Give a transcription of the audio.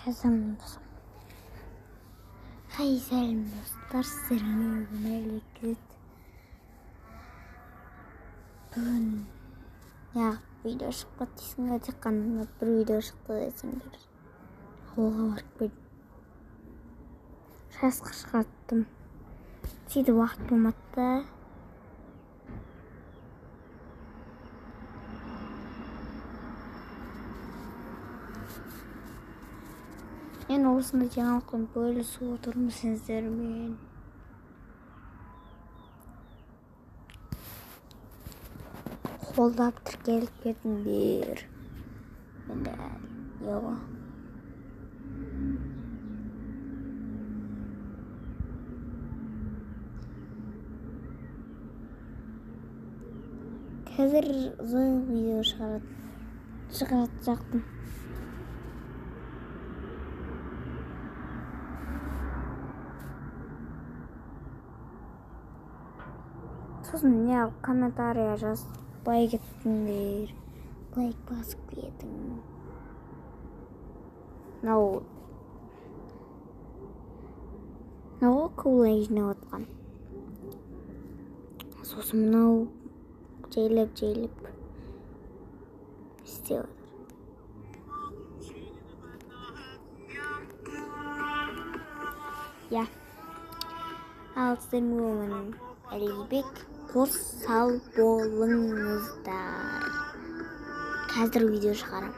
жазамын. Хай сәлем достар, сіздермен мемлекет. Бүгін видео шықпады дейсіңдер, тек қана бір видео шықты десеңдер. Ауылға барып келдім. Жасқа шығарттым. Сөйтіп уақыт болмады. Мен осындай жаңалықпен бөлісіп отырмын сіздермен. Қолдап тіркеліп кетіңдер. Қазір ұзақ видео шығараттым. Сосын комментария жазбай кеттіңдер. Лайк басып кетің. Мынау көңілі жинап отқан. Сосын мынау жайлап істеп отыр. Ал сіздермен Әлибек, қос сау болыңыздар. Қазір видео шығарам.